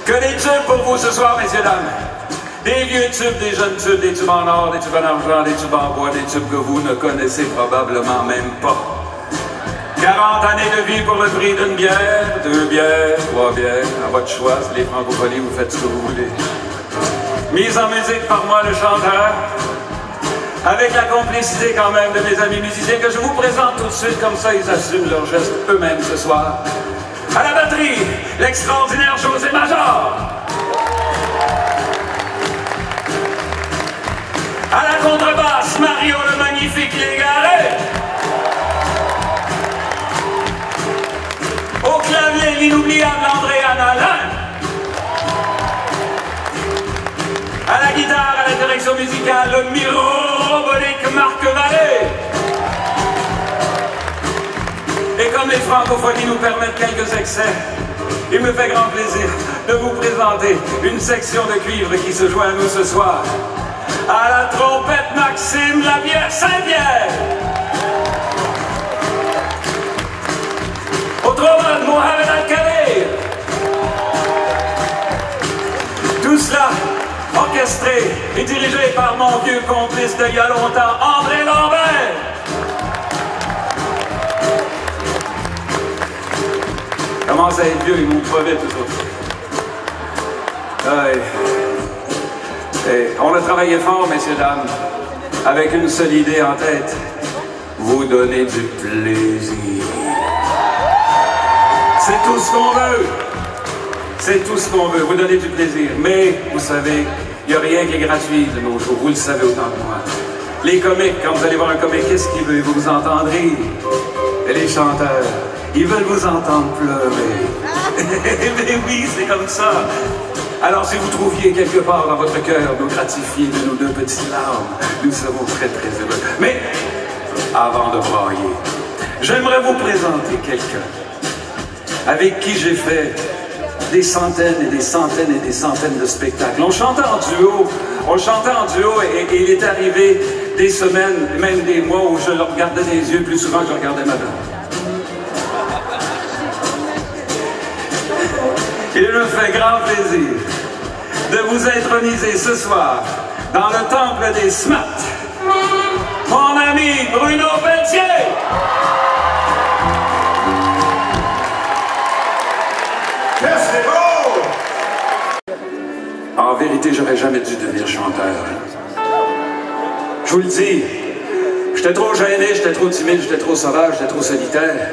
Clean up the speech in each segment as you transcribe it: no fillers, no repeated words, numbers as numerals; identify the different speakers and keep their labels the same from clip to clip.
Speaker 1: Que des tubes pour vous ce soir, messieurs, dames. Des vieux tubes, des jeunes tubes, des tubes en or, des tubes en argent, des tubes en bois, des tubes que vous ne connaissez probablement même pas. 40 années de vie pour le prix d'une bière, 2 bières, 3 bières, à votre choix, c'est les francophonies, vous faites ce que vous voulez. Mise en musique par moi, le chanteur, avec la complicité quand même de mes amis musiciens que je vous présente tout de suite, comme ça ils assument leurs gestes eux-mêmes ce soir. À la batterie, l'extraordinaire José Major. À la contrebasse, Mario le magnifique Légaré. Au clavier, l'inoubliable Andréane Alain. À la guitare, à la direction musicale, le mirombolique Marc Vallée. Et comme les francophonies nous permettent quelques excès, il me fait grand plaisir de vous présenter une section de cuivre qui se joint à nous ce soir. À la trompette, Maxime Labière Saint-Pierre. Au trombone, Mohamed Al-Khalil. Tout cela orchestré et dirigé par mon vieux complice d'il y a longtemps, André Lambert. Commence à être vieux, ils m'ont pas vite, tout ça. On a travaillé fort, messieurs, dames, avec une seule idée en tête. Vous donner du plaisir. C'est tout ce qu'on veut. C'est tout ce qu'on veut, vous donner du plaisir. Mais, vous savez, il n'y a rien qui est gratuit de nos jours, vous le savez autant que moi. Les comiques, quand vous allez voir un comique, qu'est-ce qu'il veut? Vous entendre rire. Et les chanteurs, ils veulent vous entendre pleurer. Mais oui, c'est comme ça. Alors, si vous trouviez quelque part dans votre cœur nous gratifier de nos 2 petites larmes, nous serons très très heureux. Mais, avant de brailler, j'aimerais vous présenter quelqu'un avec qui j'ai fait des centaines et des centaines et des centaines de spectacles. On chantait en duo et il est arrivé des semaines, même des mois où je le regardais dans les yeux plus souvent que je regardais ma dame. Il me fait grand plaisir de vous introniser ce soir dans le temple des SMAT, mon ami Bruno Pelletier.
Speaker 2: Merci beau!
Speaker 1: En vérité, j'aurais jamais dû devenir chanteur. Je vous le dis, j'étais trop gêné, j'étais trop timide, j'étais trop sauvage, j'étais trop solitaire.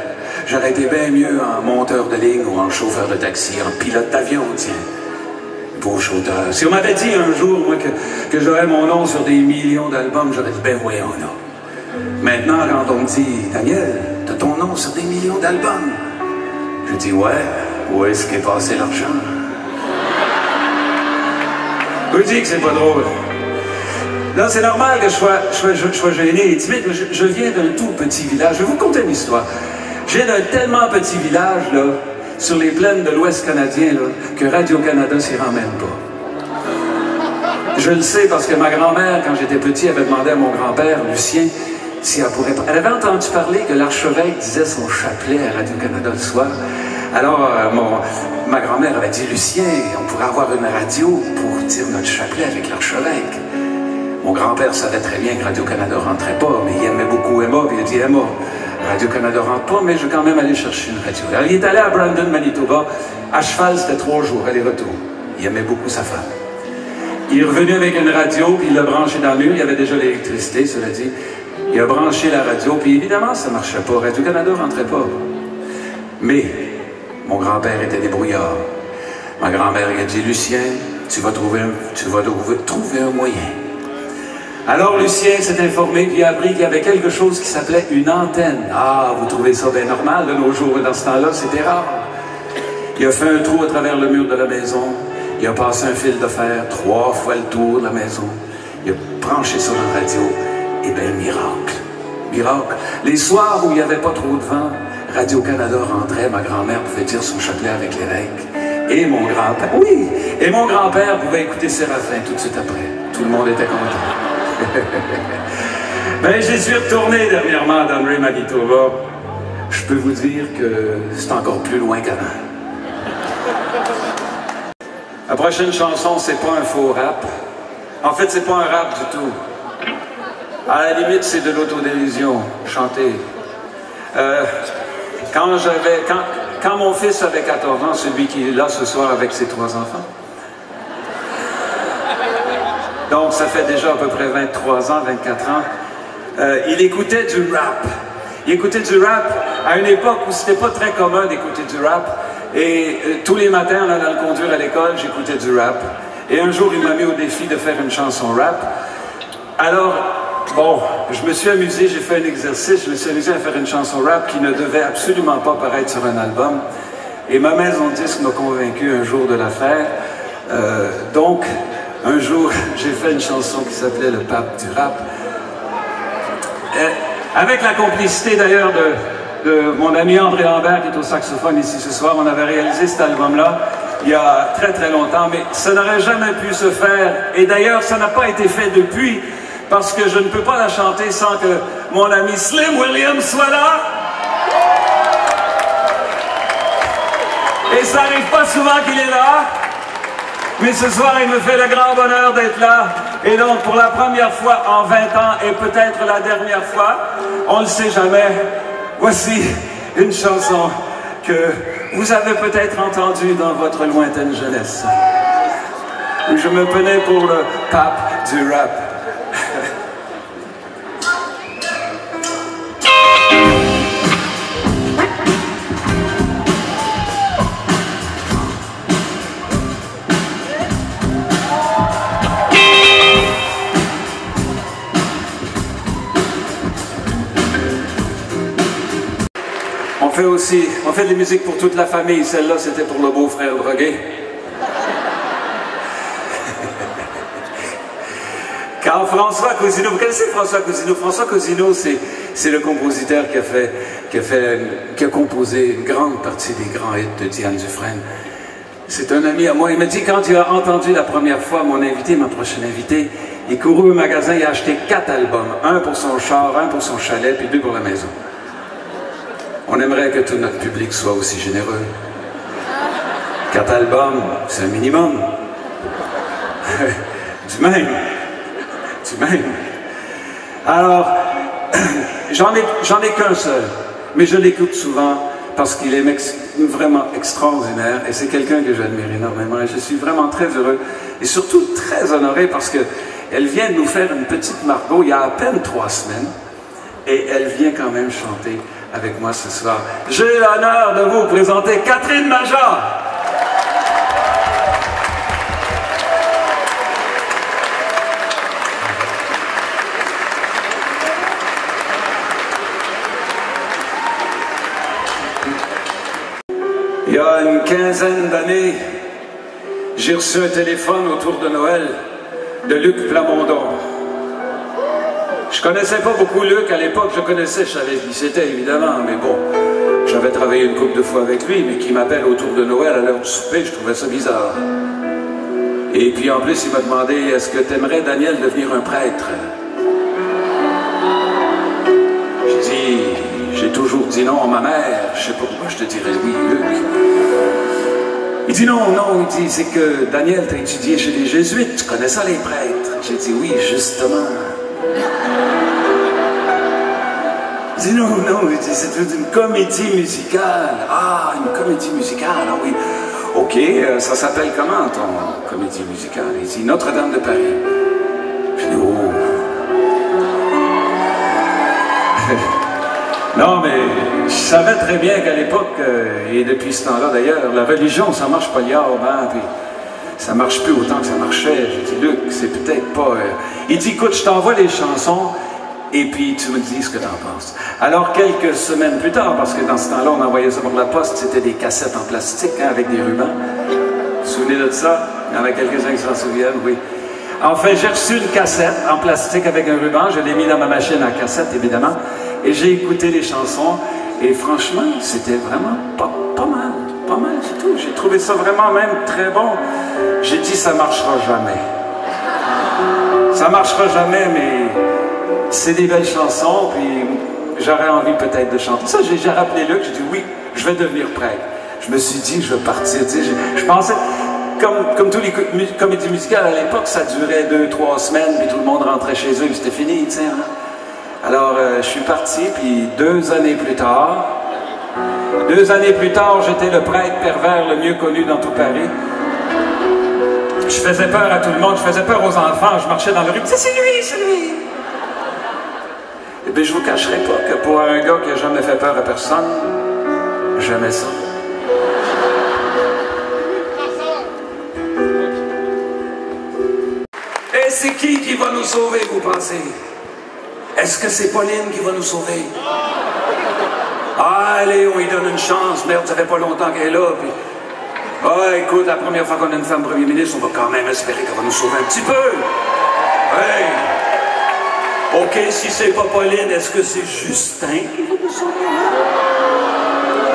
Speaker 1: J'aurais été bien mieux en monteur de ligne ou en chauffeur de taxi, en pilote d'avion, tiens. Beau chanteur. Si on m'avait dit un jour, moi, que j'aurais mon nom sur des millions d'albums, j'aurais dit, ben voyons là. Maintenant, quand on me dit, Daniel, t'as ton nom sur des millions d'albums, je dis, ouais, où est-ce qu'est passé l'argent? Je vous dis que c'est pas drôle. Là, c'est normal que je sois gêné et timide, mais je viens d'un tout petit village. Je vais vous conter une histoire. Je viens d'un tellement petit village, là, sur les plaines de l'Ouest canadien, là, que Radio-Canada s'y rend même pas. Je le sais parce que ma grand-mère, quand j'étais petit, avait demandé à mon grand-père, Lucien, si elle pourrait... Elle avait entendu parler que l'archevêque disait son chapelet à Radio-Canada le soir. Alors, ma grand-mère avait dit, Lucien, on pourrait avoir une radio pour dire notre chapelet avec l'archevêque. Mon grand-père savait très bien que Radio-Canada rentrait pas, mais il aimait beaucoup Emma, puis il a dit, Emma, Radio-Canada rentre pas, mais je vais quand même aller chercher une radio. Alors, il est allé à Brandon, Manitoba. À cheval, c'était 3 jours, aller-retour. Il aimait beaucoup sa femme. Il est revenu avec une radio, puis il l'a branché dans le mur. Il y avait déjà l'électricité, cela dit. Il a branché la radio, puis évidemment, ça marchait pas. Radio-Canada rentrait pas. Mais, mon grand-père était débrouillard. Ma grand-mère a dit, Lucien, tu vas trouver un moyen. Alors Lucien s'est informé, puis il a appris qu'il y avait quelque chose qui s'appelait une antenne. Ah, vous trouvez ça bien normal de nos jours, et dans ce temps-là, c'était rare. Il a fait un trou à travers le mur de la maison, il a passé un fil de fer 3 fois le tour de la maison, il a branché ça dans la radio, et bien, miracle. Miracle. Les soirs où il n'y avait pas trop de vent, Radio-Canada rentrait, ma grand-mère pouvait dire son chapelet avec l'évêque. Et mon grand-père, oui, et mon grand-père pouvait écouter Séraphin tout de suite après. Tout le monde était content. Ben, j'y suis retourné dernièrement dans le Manitoba. Je peux vous dire que c'est encore plus loin qu'avant. La prochaine chanson, c'est pas un faux rap. En fait, c'est pas un rap du tout. À la limite, c'est de l'autodérision, chanter. Quand mon fils avait 14 ans, celui qui est là ce soir avec ses 3 enfants, donc ça fait déjà à peu près 23 ans, 24 ans, il écoutait du rap. Il écoutait du rap à une époque où c'était pas très commun d'écouter du rap. Et tous les matins, en allant le conduire à l'école, j'écoutais du rap. Et un jour, il m'a mis au défi de faire une chanson rap. Alors, bon, je me suis amusé, j'ai fait un exercice, je me suis amusé à faire une chanson rap qui ne devait absolument pas paraître sur un album. Et ma maison de disque m'a convaincu un jour de la faire. Donc, un jour, j'ai fait une chanson qui s'appelait Le Pape du rap. Avec la complicité d'ailleurs de mon ami André Lambert qui est au saxophone ici ce soir, on avait réalisé cet album-là il y a très très longtemps, mais ça n'aurait jamais pu se faire. Et d'ailleurs, ça n'a pas été fait depuis, parce que je ne peux pas la chanter sans que mon ami Slim Williams soit là. Et ça n'arrive pas souvent qu'il est là. Mais ce soir, il me fait le grand bonheur d'être là. Et donc, pour la première fois en 20 ans, et peut-être la dernière fois, on ne le sait jamais, voici une chanson que vous avez peut-être entendue dans votre lointaine jeunesse. Où je me prenais pour le pape du rap. On fait de la musique pour toute la famille. Celle-là, c'était pour le beau-frère drogué. Quand François Cousineau, vous connaissez François Cousineau? François Cousineau, c'est le compositeur qui a composé une grande partie des grands hits de Diane Dufresne. C'est un ami à moi. Il m'a dit, quand il a entendu la première fois mon invité, ma prochaine invitée, il courut au magasin, il a acheté 4 albums. Un pour son char, un pour son chalet, puis 2 pour la maison. On aimerait que tout notre public soit aussi généreux. 4 albums, c'est un minimum. Du même. Alors, j'en ai qu'un seul, mais je l'écoute souvent parce qu'il est vraiment extraordinaire et c'est quelqu'un que j'admire énormément et je suis vraiment très heureux et surtout très honoré parce qu'elle vient de nous faire une petite Margot il y a à peine 3 semaines et elle vient quand même chanter avec moi ce soir. J'ai l'honneur de vous présenter Catherine Major. Il y a une quinzaine d'années, j'ai reçu un téléphone autour de Noël de Luc Plamondon. Je connaissais pas beaucoup Luc à l'époque, je savais qui c'était évidemment, mais bon, j'avais travaillé une couple de fois avec lui, mais qui m'appelle autour de Noël à l'heure du souper, je trouvais ça bizarre. Et puis en plus, il m'a demandé, est-ce que t'aimerais, Daniel, devenir un prêtre? J'ai dit, j'ai toujours dit non à ma mère, je sais pas pourquoi je te dirais oui, Luc. Il dit non, il dit, c'est que Daniel, t'as étudié chez les Jésuites, tu connais ça les prêtres? J'ai dit oui, justement. Il dit non, il dit c'est une comédie musicale. Ah, une comédie musicale, ah oui. Ok, ça s'appelle comment ton comédie musicale? Il dit Notre-Dame de Paris. Je dis oh. Non, mais je savais très bien qu'à l'époque, et depuis ce temps-là d'ailleurs, la religion, ça marche pas hier, hein, puis ça marche plus autant que ça marchait. J'ai dit, Luc, c'est peut-être pas... Il dit, écoute, je t'envoie les chansons, et puis tu me dis ce que t'en penses. Alors, quelques semaines plus tard, parce que dans ce temps-là, on envoyait ça par la poste, c'était des cassettes en plastique, hein, avec des rubans. Vous vous souvenez de ça? Il y en a quelques-uns qui s'en souviennent, oui. Enfin, j'ai reçu une cassette en plastique avec un ruban, je l'ai mis dans ma machine à cassette, évidemment, et j'ai écouté les chansons, et franchement, c'était vraiment pas mal du tout. J'ai trouvé ça vraiment même très bon. J'ai dit, ça marchera jamais. Ça marchera jamais, mais c'est des belles chansons, puis j'aurais envie peut-être de chanter. Ça, j'ai rappelé Luc, j'ai dit, oui, je vais devenir prêtre. Je me suis dit, je vais partir, tu sais, je pensais... comme tous les comédies musicales à l'époque, ça durait 2-3 semaines, puis tout le monde rentrait chez eux, puis c'était fini, tu sais. Hein? Alors, je suis parti, puis 2 années plus tard, j'étais le prêtre pervers le mieux connu dans tout Paris. Je faisais peur à tout le monde, je faisais peur aux enfants, je marchais dans la rue, c'est lui, c'est lui! Et bien, je vous cacherai pas que pour un gars qui n'a jamais fait peur à personne, j'aimais ça. Et c'est qui va nous sauver, vous pensez? Est-ce que c'est Pauline qui va nous sauver? Ah, allez, on lui donne une chance. Merde, ça fait pas longtemps qu'elle est là. Puis... ah, écoute, la première fois qu'on a une femme premier ministre, on va quand même espérer qu'elle va nous sauver un petit peu. Hey! OK, si c'est pas Pauline, est-ce que c'est Justin qui va nous sauver?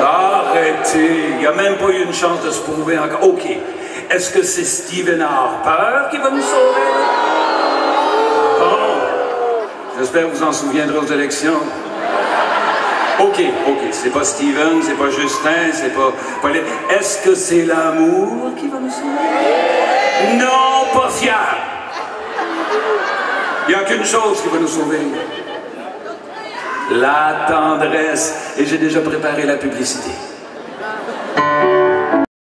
Speaker 1: Arrêtez, il n'y a même pas eu une chance de se prouver encore. OK, est-ce que c'est Stephen Harper qui va nous sauver? Bon, j'espère que vous en souviendrez aux élections. OK, c'est pas Steven, c'est pas Justin, c'est pas Pauline. Est-ce que c'est l'amour qui va nous sauver? Non, pas fiable. Il n'y a qu'une chose qui va nous sauver. La tendresse. Et j'ai déjà préparé la publicité.